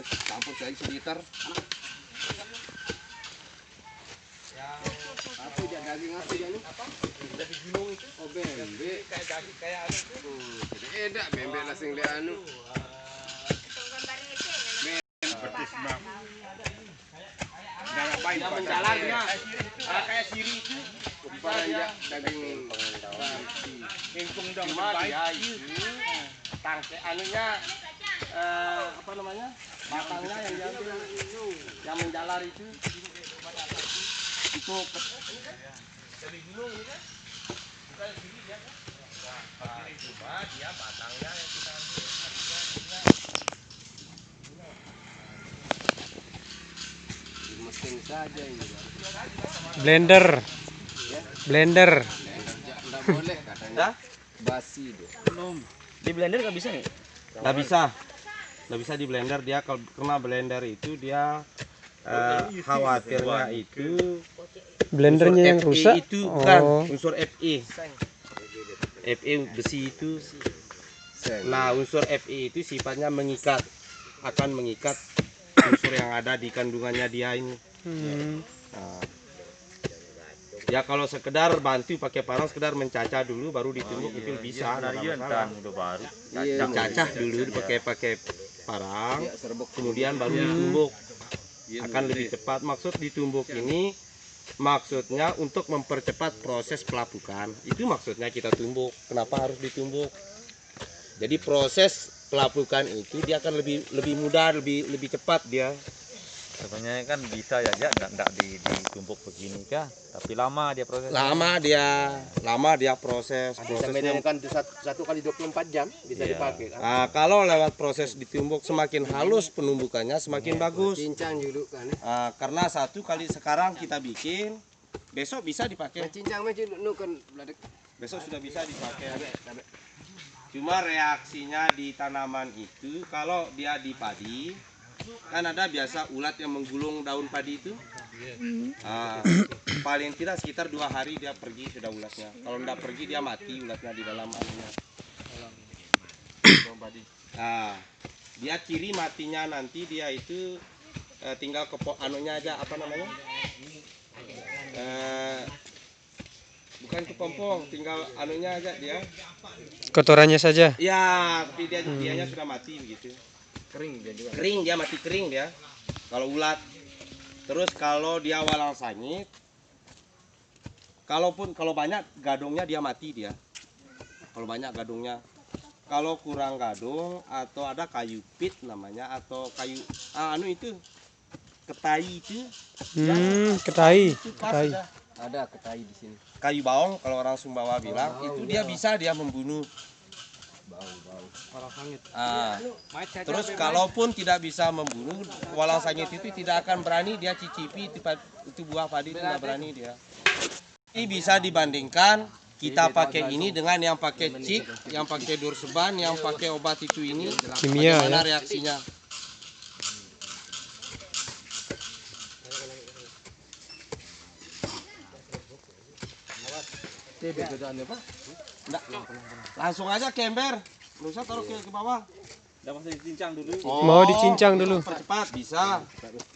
campur lagi seliter. Apa dia daging apa dia nih? Dari gunung itu. Oh bembe. Kayak daging kayak anu. Jadi edak bembe langsung dia anu. Petis bang. Yang menjalar dia. Kayak siri itu. Bisa daging kingkung dong. Cuma dia itu tangke anunya apa namanya? Batangnya yang diambil yang menjalar itu dari gunung ini kan bukan sini dia kan cuma dia batangnya yang kita ambil mesin saja ini Blender blender nggak boleh katanya basi dia. Di blender nggak bisa nih? Nggak bisa di blender dia. Kalau kena blender itu dia khawatirnya itu blendernya yang rusak. itu bukan unsur Fe besi itu. Nah unsur Fe itu sifatnya akan mengikat unsur yang ada di kandungannya dia ini. Nah, ya kalau sekedar bantu pakai parang, sekedar mencacah dulu baru ditumbuk itu bisa. Dicacah dulu pakai parang, kemudian baru ditumbuk, akan lebih cepat. Maksud ditumbuk ini maksudnya untuk mempercepat proses pelapukan. Itu maksudnya kita tumbuk. Kenapa harus ditumbuk? Jadi proses pelapukan itu dia akan lebih mudah, lebih cepat dia. Sebenarnya kan bisa ya, enggak ditumbuk begini kah? Tapi lama dia proses. Lama dia proses. Prosesnya kan 1 kali 24 jam bisa dipakai. Nah, kalau lewat proses ditumbuk semakin halus penumbukannya semakin bagus. Cincang dulu kan. Karena 1 kali sekarang kita bikin, besok bisa dipakai. Cincang macam nu kan Besok sudah bisa dipakai. Cuma reaksinya di tanaman itu kalau dia di padi, kan ada biasa ulat yang menggulung daun padi itu. Paling tidak sekitar 2 hari dia pergi sudah ulatnya. Kalau tidak pergi dia mati ulatnya di dalam anunya. Dia ciri matinya nanti dia itu tinggal anunya aja, apa namanya? Bukan kepompong, tinggal anunya aja dia. Kotorannya saja. Ya, tapi dianya sudah mati begitu. kering dia juga. Kering dia, mati kering dia. Kalau ulat. Terus kalau dia walang sangit, kalau banyak gadungnya dia mati dia. Kalau banyak gadungnya. Kalau kurang gadung atau ada kayu pit namanya atau kayu itu ketai itu. Ketai. Ada ketai di sini. Kayu baong kalau orang Sumbawa bilang itu dia bisa membunuh Walang sangit. Terus kalaupun tidak bisa membunuh, walang sangit itu tidak akan berani dia cicipi itu buah padi, itu tidak berani dia. Ini bisa dibandingkan kita pakai ini dengan yang pakai cik, yang pakai durseban, yang pakai obat itu ini, Kimia, bagaimana ya? reaksinya? Nggak, langsung aja ke ember, nggak usah taruh ke bawah. Udah masih dicincang dulu. Mau dicincang dulu. Percepat bisa.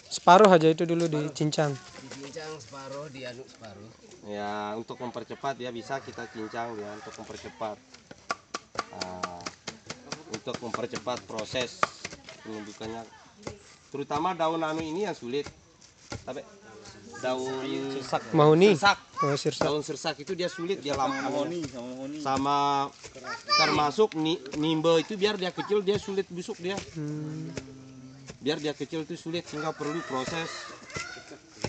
Separuh aja itu dulu dicincang. Dicincang separuh, diaduk separuh. Ya, untuk mempercepat ya bisa kita cincang dia untuk mempercepat. Untuk mempercepat proses penumbukannya. Terutama daun anu ini yang sulit. Tapi daun Mahoni. sirsak. Oh, sirsak. Daun sirsak itu dia sulit, dia lama sama termasuk nimbe itu biar dia kecil dia sulit busuk dia. Biar dia kecil itu sulit sehingga perlu proses.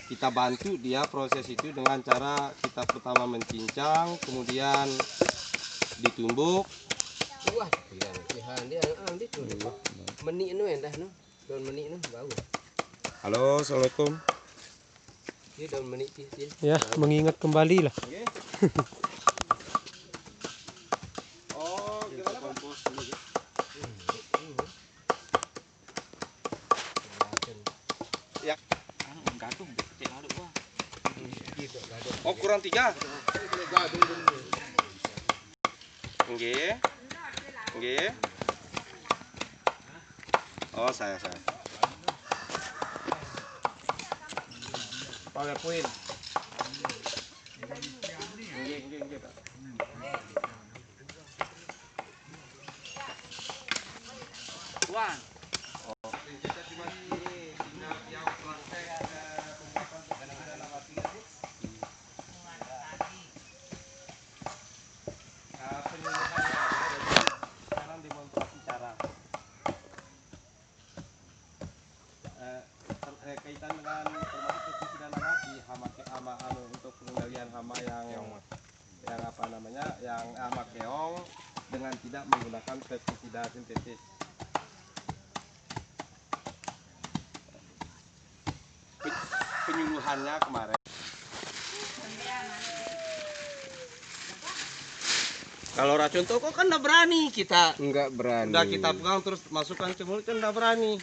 Kita bantu dia proses itu dengan cara kita pertama mencincang, kemudian ditumbuk. Wah, dia meni nu endah nu. Daun meni nu bau. Halo, assalamualaikum. Dia daun meni dia. Ya, mengingat kembali lah. Oh, kita kompos dulu. Ya, Gantung, cek aduk gua. oh kurang 3. Nggih. Oh, saya. PowerPoint. Nggih, Pak. Tuan. Kita cuma ini tinggal yang praktek pembuatan pestisida nabati. Penyuluhannya ada, jadi sekarang demonstrasi cara. Kaitan dengan termasuk pestisida nabati, hama untuk pengendalian hama yang apa namanya, yang hama keong dengan tidak menggunakan pestisida sintetis. Penyuluhannya kemarin. Kalau racun toko kan enggak berani kita. Enggak berani. Udah kita pegang terus masukkan ke mulut kan enggak berani.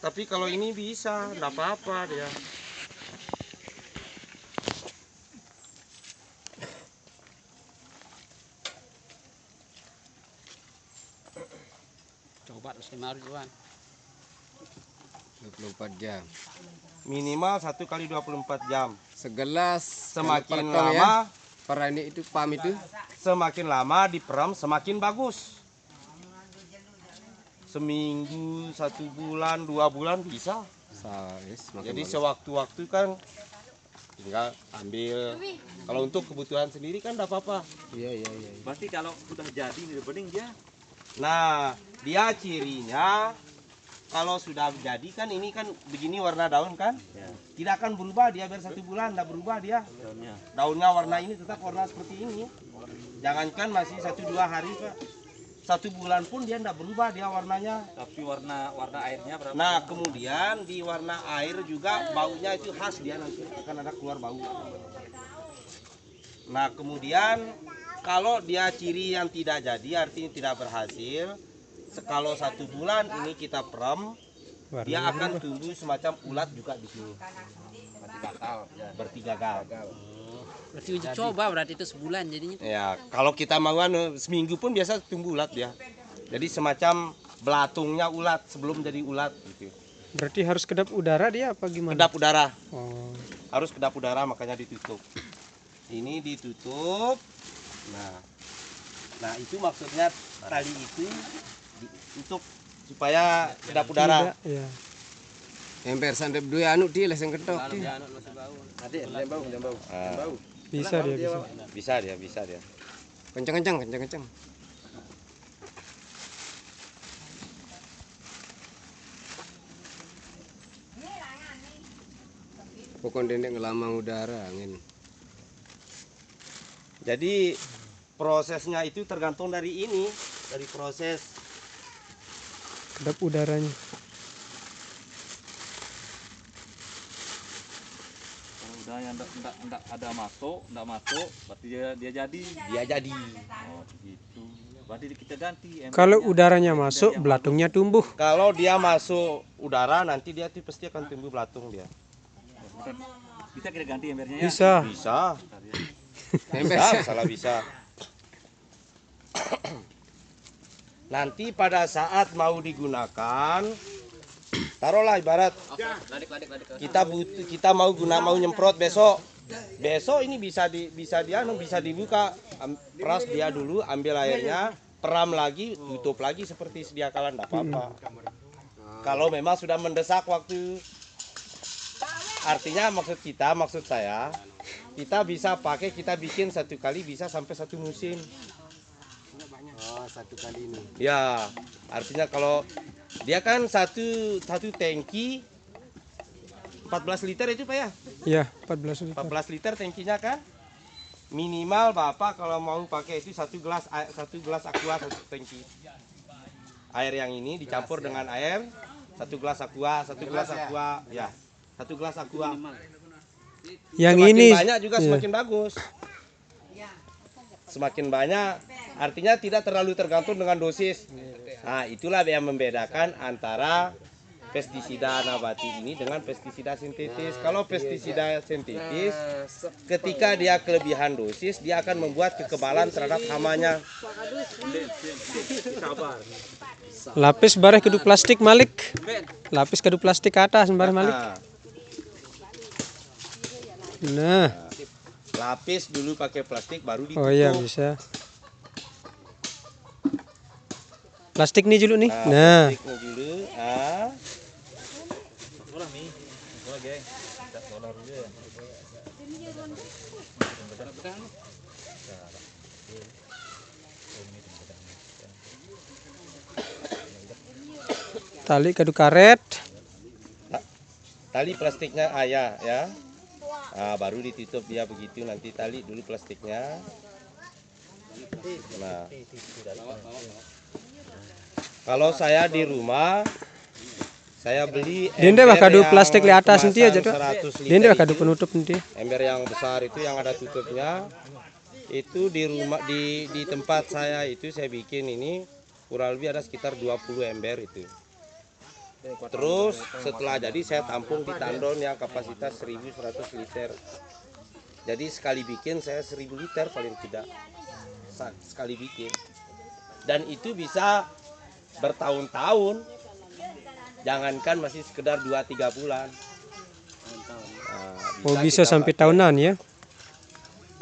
Tapi kalau ini bisa, enggak apa-apa dia. Coba terus kemarin Tuan. 24 jam. Minimal 1 kali 24 jam. Segelas Semakin kalau per ton lama, per ini itu pam itu semakin lama diperam semakin bagus. Seminggu, 1 bulan, 2 bulan bisa. Jadi sewaktu-waktu kan tinggal ambil. Kalau untuk kebutuhan sendiri kan enggak apa-apa. Iya. Berarti kalau sudah jadi nih bening dia. Nah, dia cirinya kalau sudah jadi kan ini kan begini warna daun kan, tidak akan berubah dia biar 1 bulan, tidak berubah dia. Daunnya warna ini tetap warna seperti ini. Jangankan masih 1-2 hari Pak, 1 bulan pun dia tidak berubah dia warnanya. Tapi warna airnya berapa? Nah kemudian di warna air juga baunya itu khas, dia nanti akan ada keluar bau. Nah kemudian kalau dia ciri yang tidak jadi artinya tidak berhasil. Kalau 1 bulan ini kita perem, dia akan tumbuh semacam ulat juga di sini. Berarti gagal. Berarti uji coba berarti itu sebulan jadinya. Ya, kalau kita mau seminggu pun biasa tumbuh ulat dia. Jadi semacam belatungnya ulat sebelum jadi ulat gitu. Berarti harus kedap udara dia apa gimana? Kedap udara. Oh. Harus kedap udara makanya ditutup. Ini ditutup. Nah itu maksudnya tali itu untuk supaya kedap udara. Tidak, ya. ember sandep dua anu di leseng ketok. Nanti lembau. Bisa dia bisa. Bisa dia. Kencang. Pokoknya dendek ngelamang udara angin. Jadi prosesnya itu tergantung dari ini, dari proses Kedap udaranya. Kalau udah yang enggak ada masuk, berarti dia jadi. Oh, gitu. Berarti kita ganti. Kalau udaranya masuk, belatungnya tumbuh. kalau dia masuk udara nanti dia tuh pasti akan tumbuh belatung dia. Bisa kita ganti embernya ya? Bisa. Bisa. Nanti pada saat mau digunakan, taruhlah ibarat kita mau nyemprot besok ini bisa dibuka, peras dia dulu, ambil airnya, peram lagi, tutup lagi seperti sedia kala, enggak apa-apa. Kalau memang sudah mendesak waktu, artinya maksud saya kita bisa pakai, kita bikin 1 kali bisa sampai 1 musim. Oh, 1 kali ini. Ya, artinya kalau dia kan satu tangki 14 liter itu Pak ya? Ya, 14 liter. 14 liter tangkinya kan? Minimal Bapak kalau mau pakai itu 1 gelas aqua 1 tangki. Air yang ini dicampur dengan air 1 gelas aqua, 1 gelas aqua, ya. 1 gelas aqua. Yang Semakin ini banyak juga semakin bagus. Semakin banyak artinya tidak terlalu tergantung dengan dosis. Nah, itulah yang membedakan antara pestisida nabati ini dengan pestisida sintetis. Kalau pestisida sintetis, ketika dia kelebihan dosis, dia akan membuat kekebalan terhadap hamanya. lapis bareh kedu plastik malik. Lapis kedu plastik ke atas bareh malik. Nah, Nah, Lapis dulu pakai plastik baru ditutup. oh iya bisa. Plastik nih dulu nih. Nah, Plastiknya dulu. Sekolah nih. Sekolah geng. Kita sekolah dulu ya. tali kadu karet. Tali plastiknya ya. Baru ditutup dia begitu, nanti tali dulu plastiknya. Nah, kalau saya di rumah saya beli Dia ndak kadu yang plastik di atas nanti aja tuh. kemasan 100 Dia ndak liter kadu itu, penutup nanti. ember yang besar itu yang ada tutupnya. Itu di rumah di tempat saya itu saya bikin ini kurang lebih ada sekitar 20 ember itu. Terus setelah jadi saya tampung di tandon yang kapasitas 1100 liter. Jadi sekali bikin saya 1000 liter paling tidak. Sekali bikin. Dan itu bisa bertahun-tahun. Jangankan masih sekedar 2-3 bulan. Oh bisa kita sampai pakai. tahunan ya.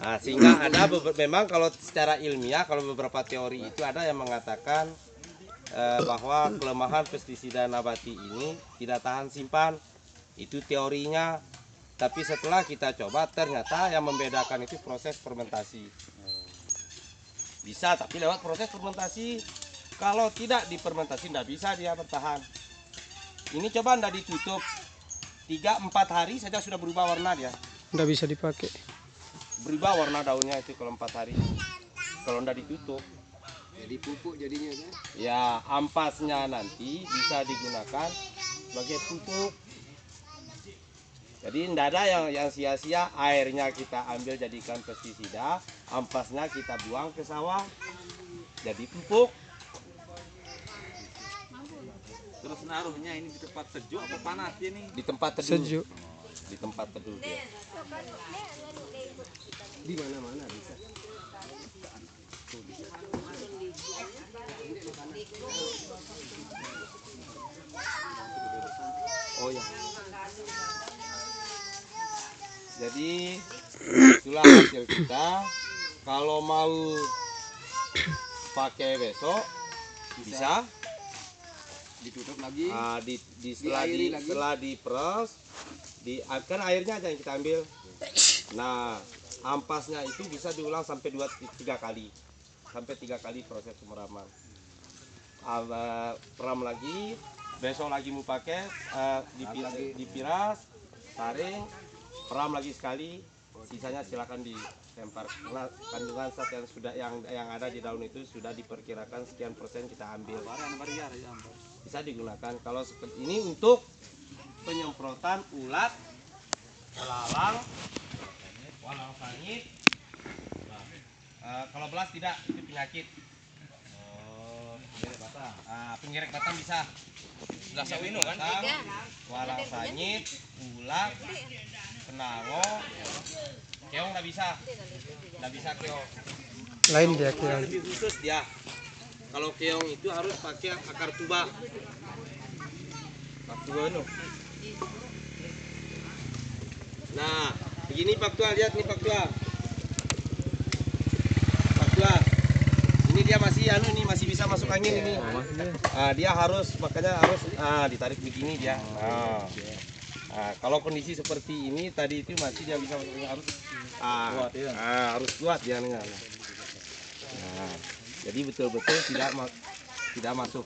Nah, sehingga ada memang kalau secara ilmiah, kalau beberapa teori itu ada yang mengatakan bahwa kelemahan pestisida nabati ini tidak tahan simpan. Itu teorinya. Tapi setelah kita coba ternyata yang membedakan itu proses fermentasi. Bisa, tapi lewat proses fermentasi. Kalau tidak difermentasi tidak bisa dia bertahan. Ini coba ndak ditutup 3-4 hari saja sudah berubah warna dia. Ndak bisa dipakai. Berubah warna daunnya itu kalau 4 hari. Kalau ndak ditutup. Jadi pupuk jadinya kan? Ya, ampasnya nanti bisa digunakan sebagai pupuk. Jadi tidak ada yang sia-sia, airnya kita ambil jadikan pestisida, ampasnya kita buang ke sawah jadi pupuk. Terus naruhnya ini di tempat sejuk apa panas ini? Di tempat teduh. Sejuk. Di tempat teduh dia. Di mana-mana bisa. Oh ya. Jadi itulah hasil kita. Kalau mau pakai besok bisa Ditutup lagi. Setelah diperas, kan airnya aja yang kita ambil. Nah, ampasnya itu bisa diulang sampai 2-3 kali. Sampai 3 kali proses pemeraman. Peram lagi, besok lagi mau pakai, dipiras, taring, peram lagi sekali, sisanya silakan dilempar. Karena kandungan zat yang ada di daun itu sudah diperkirakan sekian persen kita ambil. Bisa digunakan. Kalau ini untuk penyemprotan ulat, belalang, walang sangit. Kalau belas tidak, itu penyakit. Pengerek batang bisa. Belas sawino kan? Walang sangit, ulat, penango, keong nggak bisa. Nggak bisa keong. Lain dia kira. Lebih khusus dia. Kalau keong itu harus pakai akar tuba. Pak Tua no. Nah, begini Pak Tua, lihat nih Pak Tua. Pak Tua. Ini dia masih bisa masuk angin ini. Dia makanya harus ditarik begini dia. Kalau kondisi seperti ini tadi itu masih dia bisa masuk angin, harus kuat dia nih. Jadi betul-betul tidak masuk.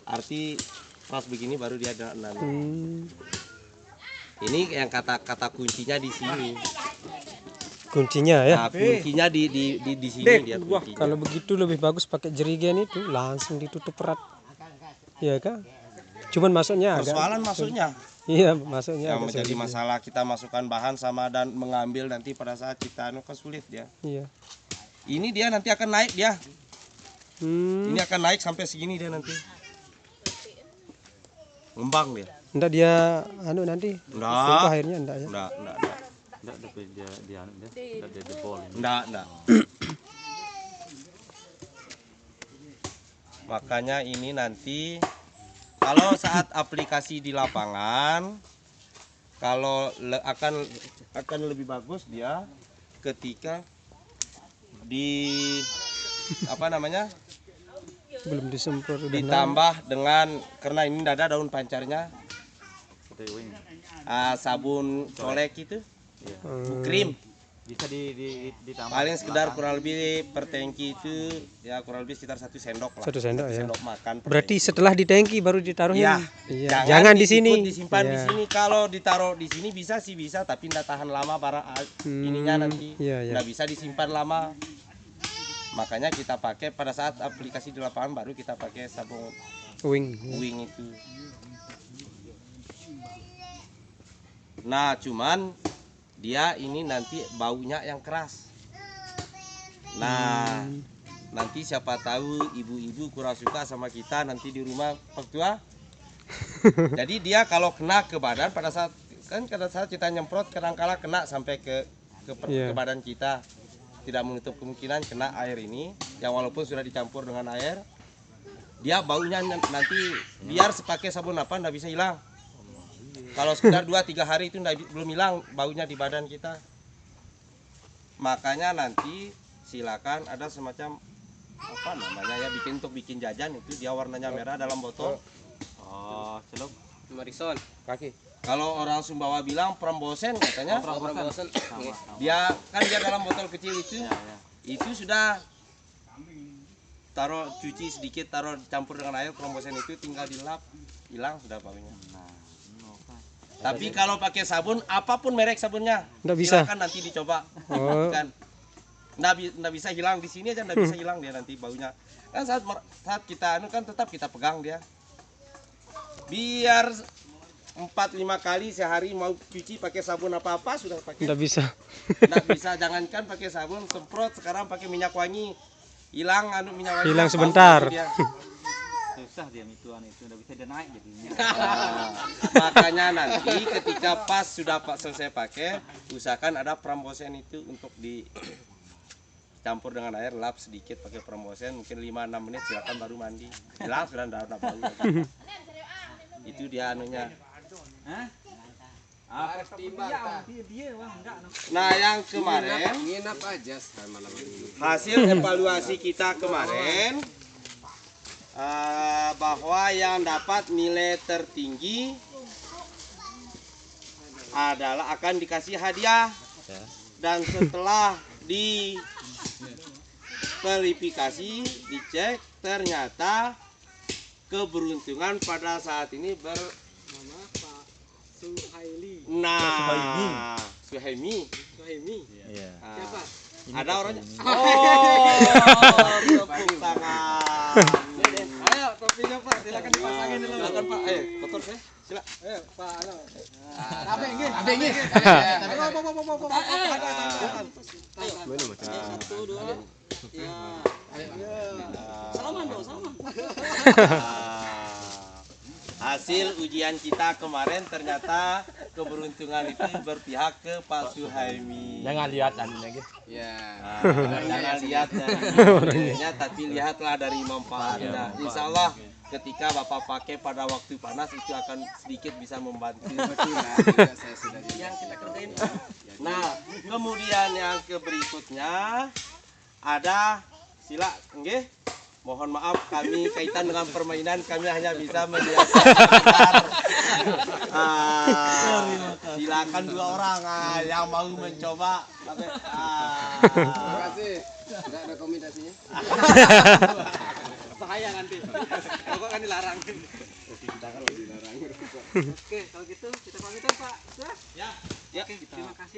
Arti pas begini baru dia ada Ini yang kata kuncinya di sini. Kuncinya ya. Kuncinya di sini dia kuncinya. Kalau begitu lebih bagus pakai jerigen itu langsung ditutup erat. Iya kan? Cuman masuknya agak. Persoalan masuknya. Iya, masuknya Yang agak menjadi sulit. masalah kita masukkan bahan sama dan mengambil nanti pada saat kita kan sulit dia. Iya. Ini dia nanti akan naik dia. Ini akan naik sampai segini dia nanti. Ngembang dia. Enggak dia nanti. Enggak. Tumpah airnya enggak ya. Enggak. Enggak tapi dia jebol. Enggak. Makanya ini nanti kalau saat aplikasi di lapangan Kalau akan lebih bagus dia ketika di apa namanya Belum disemprot udah ditambah dengan, karena ini ada daun pancarnya, sabun colek itu, krim. Bisa ditambah. Paling sekedar kurang lebih per tangki itu ya kurang lebih sekitar 1 sendok lah. 1 sendok ya. Sendok makan. per Berarti tangki. setelah di tangki baru ditaruhnya. Iya. Jangan di ikut sini. disimpan di Iya. sini. Kalau ditaruh di sini bisa sih bisa, tapi tidak tahan lama para ininya nanti. Iya, iya. Nggak bisa disimpan lama. Makanya kita pakai pada saat aplikasi di lapangan baru kita pakai sabun Wing. wing itu. Nah, cuman dia ini nanti baunya yang keras. Nah, nanti siapa tahu ibu-ibu kurang suka sama kita nanti di rumah tua. Jadi dia kalau kena ke badan pada saat kita nyemprot kadang-kala kena sampai ke badan kita. Tidak menutup kemungkinan kena air ini yang walaupun sudah dicampur dengan air, dia baunya nanti biar sepakai sabun apa nggak bisa hilang. Kalau sekitar 2-3 hari itu belum hilang baunya di badan kita. Makanya nanti silakan ada semacam apa namanya ya, bikin jajan itu, dia warnanya merah dalam botol. Oh, celup. Marisol kaki. Kalau orang Sumbawa bilang prombosen katanya. Bosen. Dia dalam botol kecil itu. Itu sudah taruh cuci sedikit, taruh campur dengan air, prombosen itu tinggal dilap, hilang sudah baunya. Tapi kalau pakai sabun, apapun merek sabunnya, Nggak bisa. silakan nanti dicoba. Oh. Kan, nggak bisa hilang di sini aja, nggak bisa hilang dia nanti baunya. Kan saat kita kan tetap kita pegang dia. Biar 4-5 kali sehari mau cuci pakai sabun apa-apa sudah pakai. Nggak bisa. Nggak bisa, jangankan pakai sabun, semprot sekarang pakai minyak wangi. Hilang minyak wangi. Hilang bau sebentar. dia. Susah dia itu udah bisa dia naik jadinya. Makanya nanti ketika pas sudah selesai pakai, usahakan ada prombosen itu untuk dicampur dengan air, lap sedikit pakai prombosen, mungkin 5-6 menit silakan baru mandi. Hilang sudah enggak bau lagi. Itu dia anunya. Nah, yang kemarin Nginap aja malam ini. hasil evaluasi kita kemarin bahwa yang dapat nilai tertinggi adalah akan dikasih hadiah, dan setelah diverifikasi dicek ternyata keberuntungan pada saat ini bernama Pak Suhaili. Nah, Suhaimi. Iya. Siapa? Ada orangnya. Oh, tepuk tangan. Ayo, topinya Pak, silakan dipasangin dulu. Silakan Pak. Kotor saya. Silakan. Ayo, Pak. Abe nggih. Mana macam? 1 2. Ya. Salaman dong, salaman. Hasil ujian kita kemarin ternyata keberuntungan itu berpihak ke Pak Suhaimi. Jangan lihat anunya gitu. Ya. Jangan lihat dari ininya, tapi lihatlah dari manfaatnya. Insya Allah ketika Bapak pakai pada waktu panas itu akan sedikit bisa membantu. Saya sudah Yang kita kerjain. Nah, kemudian yang berikutnya ada nggih. Mohon maaf kami kaitan dengan permainan kami hanya bisa menjelaskan. Silakan 2 orang yang mau mencoba. Terima kasih. Enggak ada rekomendasinya. Bahaya nanti. Pokok kan dilarang. Dilarang. Oke, kalau gitu kita pamitan Pak. Sudah? Ya, Oke, terima kasih.